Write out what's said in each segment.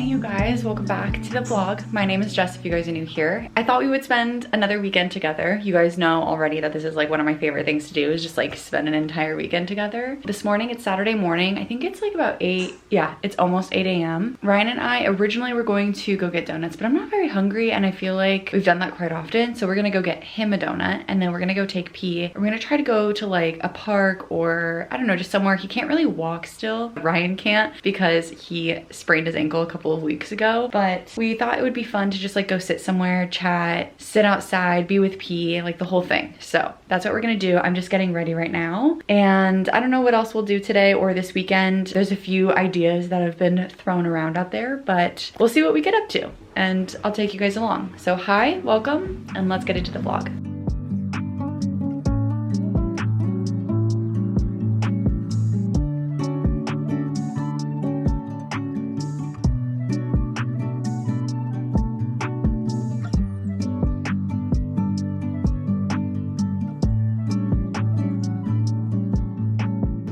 morning, you guys. Welcome back to the vlog. My name is Jess if you guys are new here. I thought we would spend another weekend together. You guys know already that this is like one of my favorite things to do, is just like spend an entire weekend together. This morning, it's Saturday morning. I think it's like about 8, yeah, it's almost 8 a.m. Ryan and I originally were going to go get donuts, but I'm not very hungry and I feel like we've done that quite often. So we're gonna go get him a donut and then we're gonna go take P. We're gonna try to go to like a park or I don't know, just somewhere. He can't really walk still. Ryan can't because he sprained his ankle a couple of weeks ago, but we thought it would be fun to just like go sit somewhere, chat, sit outside, be with P, like the whole thing. So that's what we're gonna do. I'm just getting ready right now. And I don't know what else we'll do today or this weekend. There's a few ideas that have been thrown around out there, but we'll see what we get up to and I'll take you guys along. So hi, welcome, and let's get into the vlog.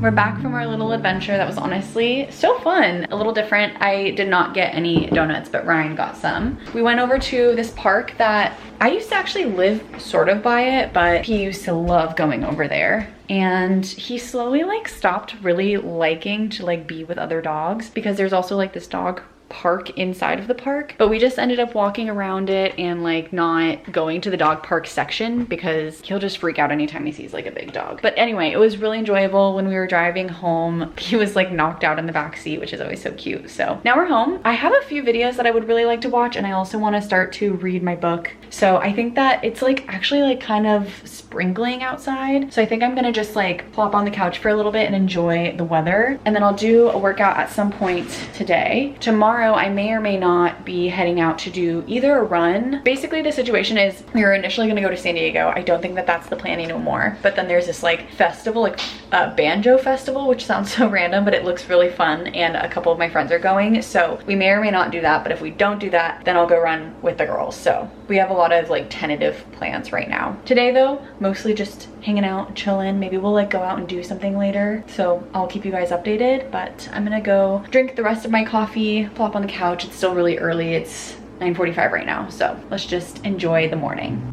We're back from our little adventure that was honestly so fun. A little different. I did not get any donuts, but Ryan got some. We went over to this park that I used to actually live sort of by it, but he used to love going over there. And he slowly like stopped really liking to like be with other dogs because there's also like this dog park inside of the park, but we just ended up walking around it and like not going to the dog park section because he'll just freak out anytime he sees like a big dog. But anyway, it was really enjoyable. When we were driving home, he was like knocked out in the back seat, which is always so cute. So now we're home. I have a few videos that I would really like to watch, and I also want to start to read my book. So I think that it's like actually like kind of sprinkling outside, so I think I'm gonna just like plop on the couch for a little bit and enjoy the weather, and then I'll do a workout at some point today. Tomorrow I may or may not be heading out to do either a run. Basically the situation is we were initially gonna go to San Diego. I don't think that that's the plan anymore, but then there's this like festival, like banjo festival, which sounds so random, but it looks really fun, and a couple of my friends are going, so we may or may not do that. But if we don't do that, then I'll go run with the girls. So we have a lot of like tentative plans right now. Today though, mostly just hanging out, chilling. Maybe we'll like go out and do something later, so I'll keep you guys updated. But I'm gonna go drink the rest of my coffee, plop on the couch. It's still really early. It's 9:45 right now, so let's just enjoy the morning.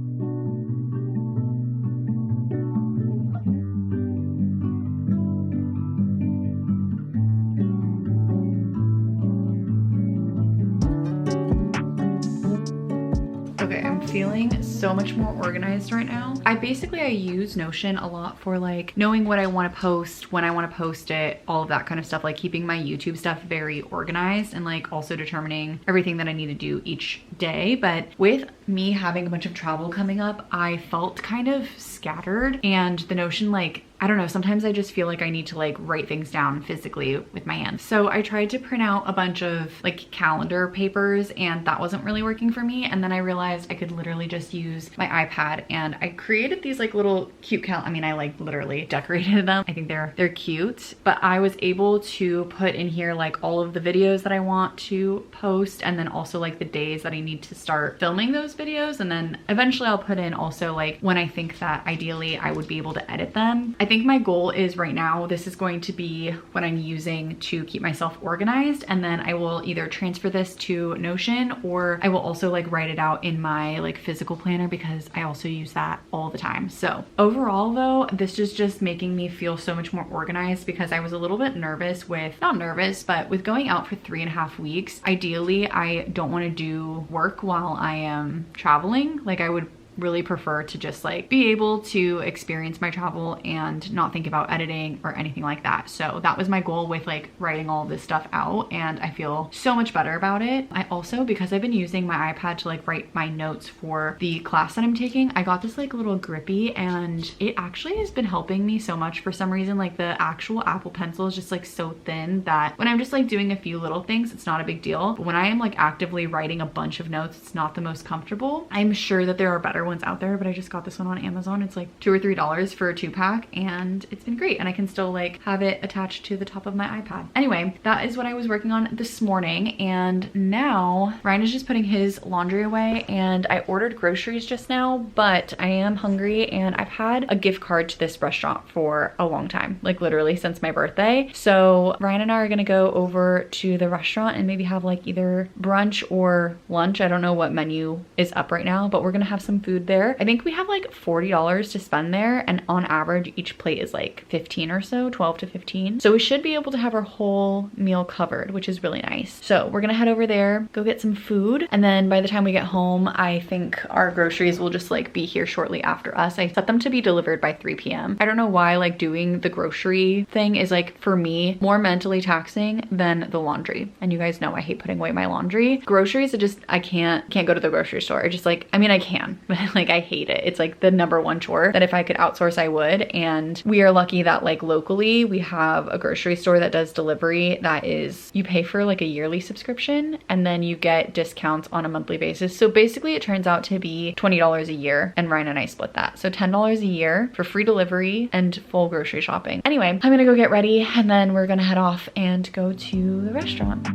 Okay, I'm feeling so much more organized right now. I use Notion a lot for like knowing what I want to post, when I want to post it, all of that kind of stuff, like keeping my YouTube stuff very organized and like also determining everything that I need to do each day. But with me having a bunch of travel coming up, I felt kind of scattered, and the Notion, like, I don't know, sometimes I just feel like I need to like write things down physically with my hands. So I tried to print out a bunch of like calendar papers and that wasn't really working for me. And then I realized I could literally just use my iPad, and I created these like little cute I like literally decorated them. I think they're cute, but I was able to put in here like all of the videos that I want to post, and then also like the days that I need to start filming those videos. And then eventually I'll put in also like when I think that ideally I would be able to edit them. I think my goal is right now, this is going to be what I'm using to keep myself organized, and then I will either transfer this to Notion or I will also like write it out in my like physical planner because I also use that all the time. So overall though, this is just making me feel so much more organized because I was a little bit nervous but with going out for 3.5 weeks, ideally I don't want to do work while I am traveling. Like I would really prefer to just like be able to experience my travel and not think about editing or anything like that. So that was my goal with like writing all this stuff out, and I feel so much better about it. I also, because I've been using my iPad to like write my notes for the class that I'm taking, I got this like little grippy, and it actually has been helping me so much. For some reason, like the actual Apple Pencil is just like so thin that when I'm just like doing a few little things, it's not a big deal. But when I am like actively writing a bunch of notes, it's not the most comfortable. I'm sure that there are better ones out there, but I just got this one on Amazon. It's like $2 or $3 for a 2-pack, and it's been great. And I can still like have it attached to the top of my iPad. Anyway, that is what I was working on this morning. And now Ryan is just putting his laundry away, and I ordered groceries just now, but I am hungry and I've had a gift card to this restaurant for a long time, like literally since my birthday. So Ryan and I are gonna go over to the restaurant and maybe have like either brunch or lunch. I don't know what menu is up right now, but we're gonna have some food there. I think we have like $40 to spend there, and on average each plate is like 15 or so, 12 to 15. So we should be able to have our whole meal covered, which is really nice. So we're gonna head over there, go get some food, and then by the time we get home, I think our groceries will just like be here shortly after us. I set them to be delivered by 3 p.m. I don't know why like doing the grocery thing is like for me more mentally taxing than the laundry. And you guys know I hate putting away my laundry. Groceries, it just, I can't go to the grocery store. I just like, I mean I can, but like I hate it. It's like the #1 chore that if I could outsource I would. And we are lucky that like locally we have a grocery store that does delivery that is, you pay for like a yearly subscription and then you get discounts on a monthly basis. So basically it turns out to be $20 a year, and Ryan and I split that. So $10 a year for free delivery and full grocery shopping. Anyway, I'm gonna go get ready and then we're gonna head off and go to the restaurant.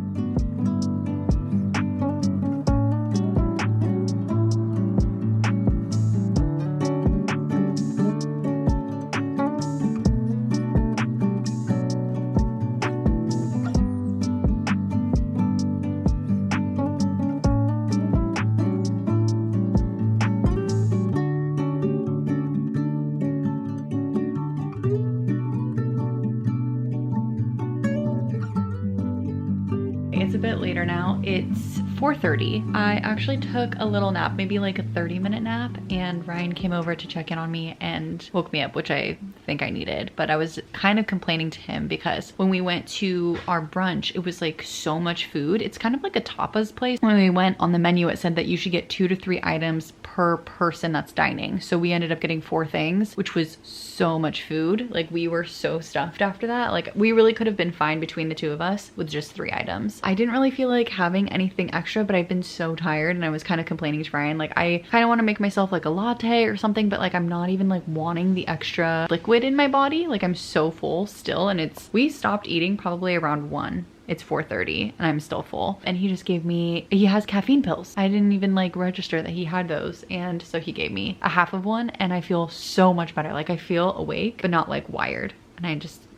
It's a bit later now. It's 4:30. I actually took a little nap, maybe like a 30-minute nap, and Ryan came over to check in on me and woke me up, which I think I needed. But I was kind of complaining to him because when we went to our brunch, it was like so much food. It's kind of like a tapas place. When we went on the menu, it said that you should get 2 to 3 items per person that's dining. So we ended up getting 4 things, which was so much food. Like we were so stuffed after that. Like we really could have been fine between the two of us with just 3 items. I didn't really feel like having anything extra, but I've been so tired, and I was kind of complaining to Ryan. Like I kind of want to make myself like a latte or something, but like I'm not even like wanting the extra liquid in my body. Like I'm so full still, and we stopped eating probably around 1. It's 4:30 and I'm still full. And he just gave me, he has caffeine pills. I didn't even like register that he had those. And so he gave me a half of one, and I feel so much better. Like I feel awake, but not like wired. And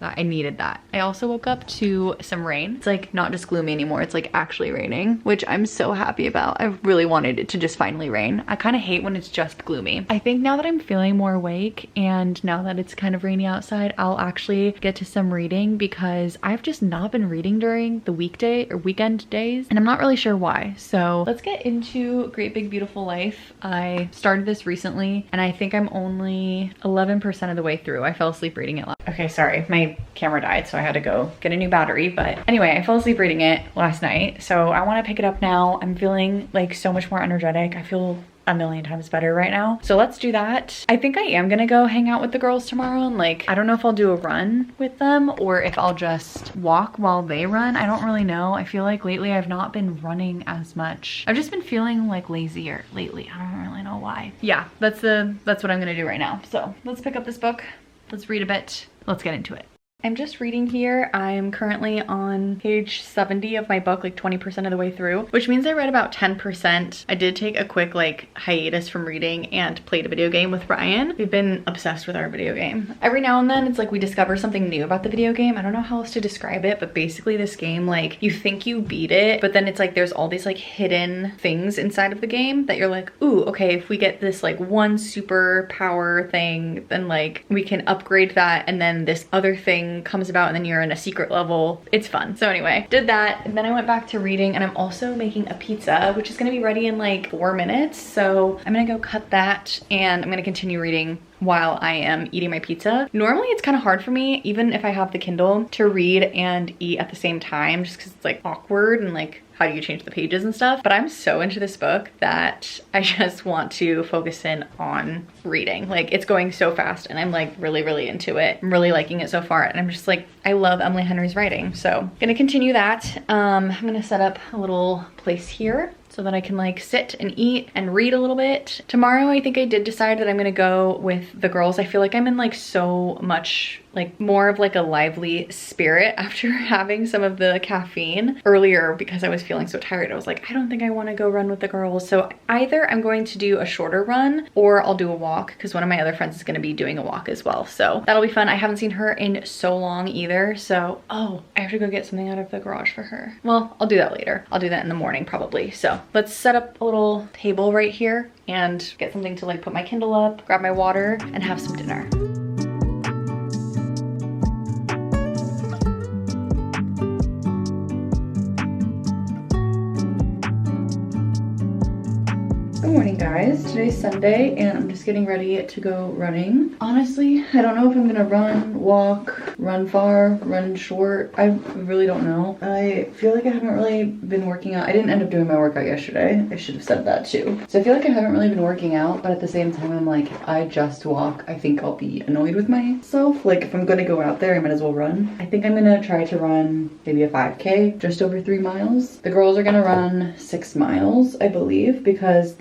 I needed that. I also woke up to some rain. It's like not just gloomy anymore. It's like actually raining, which I'm so happy about. I really wanted it to just finally rain. I kind of hate when it's just gloomy. I think now that I'm feeling more awake and now that it's kind of rainy outside, I'll actually get to some reading because I've just not been reading during the weekday or weekend days, and I'm not really sure why. So let's get into Great Big Beautiful Life. I started this recently and I think I'm only 11% of the way through. I fell asleep reading it last. Okay, sorry, my camera died, so I had to go get a new battery. But anyway, I fell asleep reading it last night, so I want to pick it up now. I'm feeling like so much more energetic. I feel a million times better right now. So let's do that. I think I am gonna go hang out with the girls tomorrow, and like, I don't know if I'll do a run with them or if I'll just walk while they run. I don't really know. I feel like lately I've not been running as much. I've just been feeling like lazier lately. I don't really know why. Yeah, that's what I'm gonna do right now. So let's pick up this book. Let's read a bit. Let's get into it. I'm just reading here. I'm currently on page 70 of my book, like 20% of the way through, which means I read about 10%. I did take a quick like hiatus from reading and played a video game with Ryan. We've been obsessed with our video game. Every now and then it's like we discover something new about the video game. I don't know how else to describe it, but basically this game, like you think you beat it, but then it's like there's all these like hidden things inside of the game that you're like, ooh, okay, if we get this like one super power thing, then like we can upgrade that, and then this other thing comes about and then you're in a secret level. It's fun. So anyway, did that, and then I went back to reading, and I'm also making a pizza, which is gonna be ready in like 4 minutes. So I'm gonna go cut that, and I'm gonna continue reading while I am eating my pizza. Normally it's kind of hard for me, even if I have the Kindle, to read and eat at the same time, just because it's like awkward and like how do you change the pages and stuff. But I'm so into this book that I just want to focus in on reading. Like it's going so fast and I'm like really into it. I'm really liking it so far, and I'm just like, I love Emily Henry's writing. So I'm gonna continue that. I'm gonna set up a little place here so that I can like sit and eat and read a little bit. Tomorrow, I think I did decide that I'm gonna go with the girls. I feel like I'm in like so much like more of like a lively spirit after having some of the caffeine earlier because I was feeling so tired. I was like, I don't think I want to go run with the girls. So either I'm going to do a shorter run or I'll do a walk because one of my other friends is going to be doing a walk as well. So that'll be fun. I haven't seen her in so long either. So, oh, I have to go get something out of the garage for her. Well, I'll do that later. I'll do that in the morning probably. So let's set up a little table right here and get something to like put my Kindle up, grab my water, and have some dinner. Good morning, guys. Today's Sunday and I'm just getting ready to go running. Honestly, I don't know if I'm gonna run, walk, run far, run short. I really don't know. I feel like I haven't really been working out. I didn't end up doing my workout yesterday. I should have said that too. So I feel like I haven't really been working out, but at the same time, I'm like, if I just walk, I think I'll be annoyed with myself. Like if I'm gonna go out there, I might as well run. I think I'm gonna try to run maybe a 5K, just over 3 miles. The girls are gonna run 6 miles, I believe, because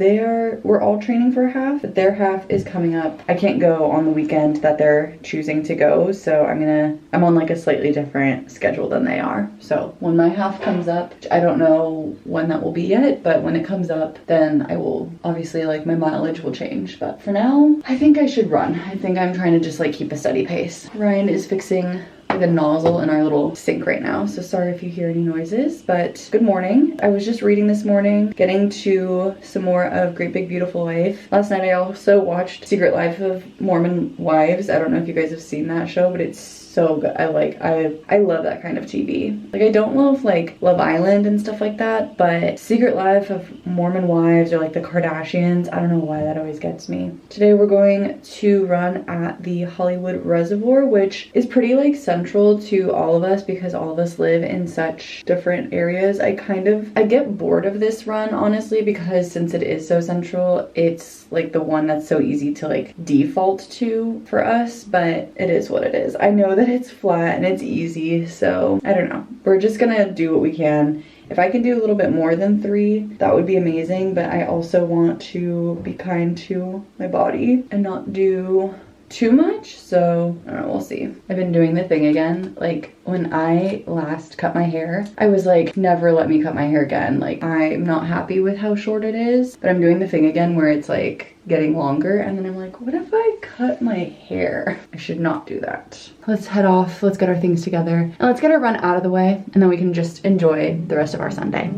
we're all training for a half, but their half is coming up. I can't go on the weekend that they're choosing to go, so I'm on like a slightly different schedule than they are. So when my half comes up, I don't know when that will be yet, but when it comes up, then I will obviously like my mileage will change. But for now, I think I should run. I think I'm trying to just like keep a steady pace. Ryan is fixing the nozzle in our little sink right now, so sorry if you hear any noises, but good morning. I was just reading this morning, getting to some more of Great Big Beautiful Life. Last night I also watched Secret Life of Mormon Wives. I don't know if you guys have seen that show, but it's so good. I love that kind of TV. Like I don't love like Love Island and stuff like that, but Secret Life of Mormon Wives or like the Kardashians, I don't know why that always gets me. Today we're going to run at the Hollywood Reservoir, which is pretty like central to all of us because all of us live in such different areas. I get bored of this run honestly because since it is so central, it's like the one that's so easy to like default to for us, but it is what it is. I know that it's flat and it's easy, so I don't know. We're just gonna do what we can. If I can do a little bit more than 3, that would be amazing, but I also want to be kind to my body and not do too much, so I don't know, we'll see. I've been doing the thing again. Like when I last cut my hair, I was like, never let me cut my hair again. Like I'm not happy with how short it is, but I'm doing the thing again where it's like getting longer, and then I'm like, what if I cut my hair? I should not do that. Let's head off, let's get our things together, and let's get our run out of the way, and then we can just enjoy the rest of our Sunday.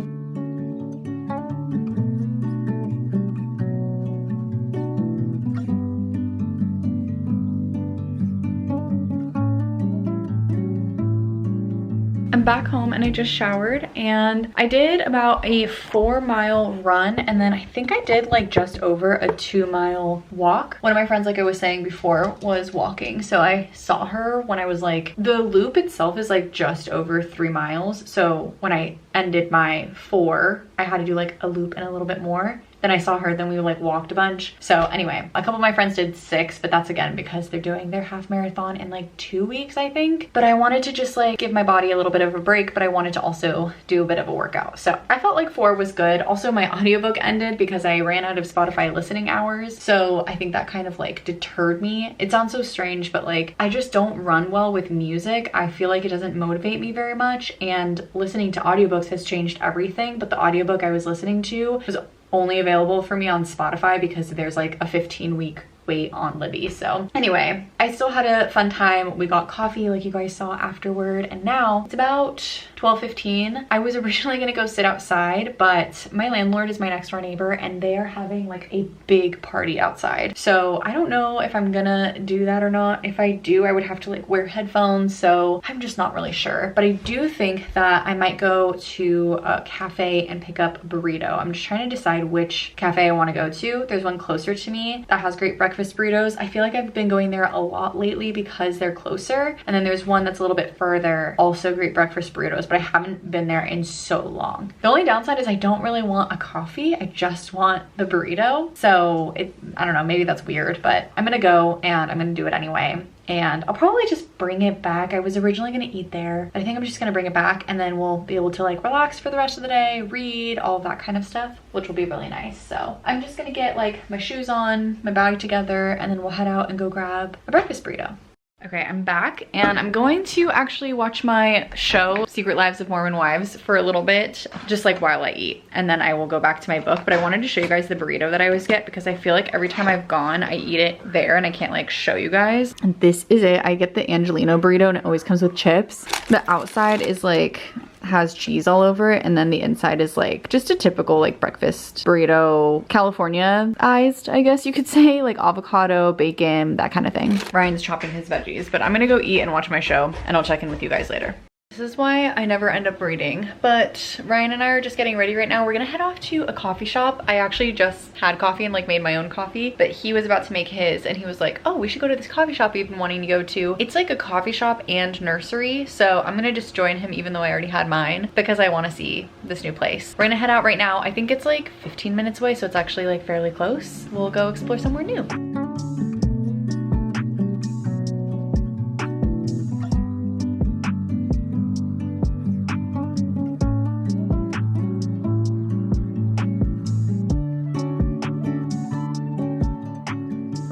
I'm back home and I just showered and I did about a 4-mile run, and then I think I did like just over a 2-mile walk. One of my friends, like I was saying before, was walking, so I saw her when I was like, the loop itself is like just over 3 miles, so when I ended my 4, I had to do like a loop and a little bit more. Then I saw her, then we like walked a bunch. So anyway, a couple of my friends did 6, but that's again because they're doing their half marathon in like 2 weeks, I think. But I wanted to just like give my body a little bit of a break, but I wanted to also do a bit of a workout. So I felt like 4 was good. Also my audiobook ended because I ran out of Spotify listening hours. So I think that kind of like deterred me. It sounds so strange, but like I just don't run well with music. I feel like it doesn't motivate me very much, and listening to audiobooks has changed everything. But the audiobook I was listening to was only available for me on Spotify because there's like a 15-week wait on Libby. So anyway, I still had a fun time. We got coffee like you guys saw afterward, and now it's about 12:15. I was originally gonna go sit outside, but my landlord is my next door neighbor and they are having like a big party outside. So I don't know if I'm gonna do that or not. If I do, I would have to like wear headphones, so I'm just not really sure. But I do think that I might go to a cafe and pick up a burrito. I'm just trying to decide which cafe I want to go to. There's one closer to me that has great breakfast burritos. I feel like I've been going there a lot lately because they're closer. And then there's one that's a little bit further, also great breakfast burritos, Coast, but I haven't been there in so long. The only downside is I don't really want a coffee. I just want the burrito. So I don't know, maybe that's weird, but I'm gonna go and I'm gonna do it anyway. And I'll probably just bring it back. I was originally gonna eat there, but I think I'm just gonna bring it back and then we'll be able to like relax for the rest of the day, read, all of that kind of stuff, which will be really nice. So I'm just gonna get like my shoes on, my bag together, and then we'll head out and go grab a breakfast burrito. Okay, I'm back and I'm going to actually watch my show, Secret Lives of Mormon Wives, for a little bit, just like while I eat. And then I will go back to my book. But I wanted to show you guys the burrito that I always get because I feel like every time I've gone, I eat it there and I can't like show you guys. And this is it. I get the Angelino burrito and it always comes with chips. The outside is like, has cheese all over it, and then the inside is like just a typical like breakfast burrito, California-ized, I guess you could say, like avocado, bacon, that kind of thing. Ryan's chopping his veggies, but I'm gonna go eat and watch my show and I'll check in with you guys later. This is why I never end up reading, but Ryan and I are just getting ready right now. We're gonna head off to a coffee shop. I actually just had coffee and like made my own coffee, but he was about to make his and he was like, oh, we should go to this coffee shop we've been wanting to go to. It's like a coffee shop and nursery, so I'm gonna just join him even though I already had mine because I wanna see this new place. We're gonna head out right now. I think it's like 15 minutes away, so it's actually like fairly close. We'll go explore somewhere new.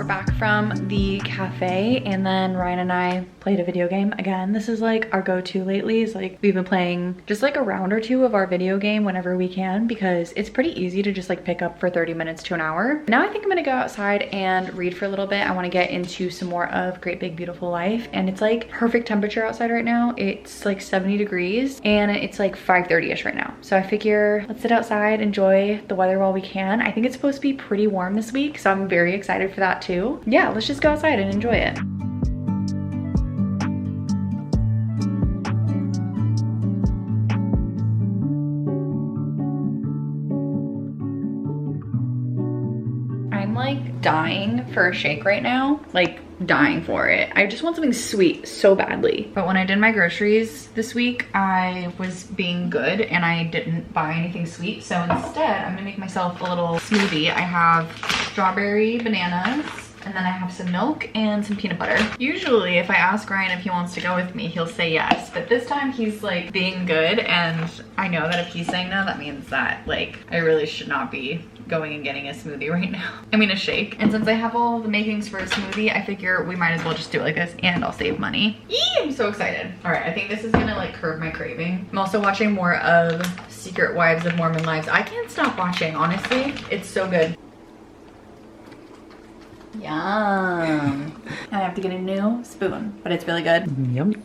Back from the cafe and then Ryan and I played a video game again. This is like our go-to lately. Is like we've been playing just like a round or two of our video game whenever we can because it's pretty easy to just like pick up for 30 minutes to an hour. Now I think I'm gonna go outside and read for a little bit. I want to get into some more of Great Big Beautiful Life, and it's like perfect temperature outside right now. It's like 70 degrees and it's like 5:30ish right now. So I figure let's sit outside, enjoy the weather while we can. I think it's supposed to be pretty warm this week, so I'm very excited for that too. Yeah, let's just go outside and enjoy it. I'm like dying for a shake right now, like dying for it. I just want something sweet so badly. But when I did my groceries this week, I was being good and I didn't buy anything sweet. So instead, I'm gonna make myself a little smoothie. I have strawberry bananas, and then I have some milk and some peanut butter. Usually if I ask Ryan if he wants to go with me, he'll say yes. But this time he's like being good, and I know that if he's saying no, that means that like I really should not be going and getting a smoothie right now. I mean a shake. And since I have all the makings for a smoothie, I figure we might as well just do it like this and I'll save money. Yee, I'm so excited. All right, I think this is gonna like curb my craving. I'm also watching more of Secret Wives of Mormon Lives. I can't stop watching, honestly. It's so good. Yum. I have to get a new spoon, but it's really good. Yummy.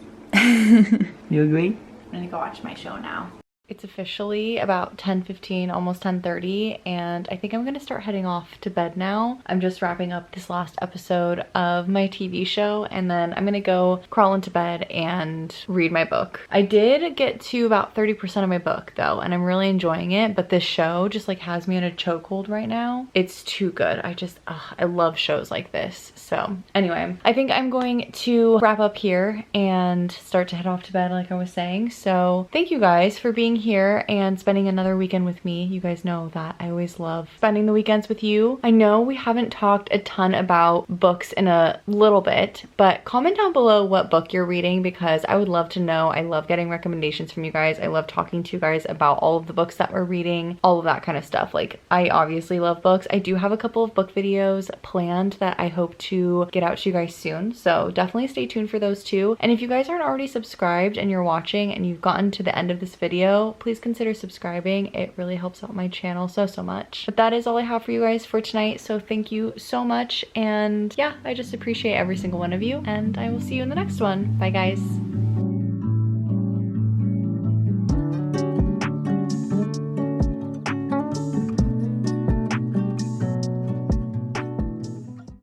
You agree? I'm gonna go watch my show now. It's officially about 10:15, almost 10:30, and I think I'm gonna start heading off to bed now. I'm just wrapping up this last episode of my TV show, and then I'm gonna go crawl into bed and read my book. I did get to about 30% of my book though, and I'm really enjoying it, but this show just like has me in a chokehold right now. It's too good. I love shows like this. So anyway, I think I'm going to wrap up here and start to head off to bed like I was saying. So thank you guys for being here and spending another weekend with me. You guys know that I always love spending the weekends with you. I know we haven't talked a ton about books in a little bit, but comment down below what book you're reading because I would love to know. I love getting recommendations from you guys. I love talking to you guys about all of the books that we're reading, all of that kind of stuff. Like, I obviously love books. I do have a couple of book videos planned that I hope to get out to you guys soon, so definitely stay tuned for those too. And if you guys aren't already subscribed and you're watching and you've gotten to the end of this video, please consider subscribing. It really helps out my channel so much. But that is all I have for you guys for tonight, so thank you so much, and yeah, I just appreciate every single one of you, and I will see you in the next one. Bye guys.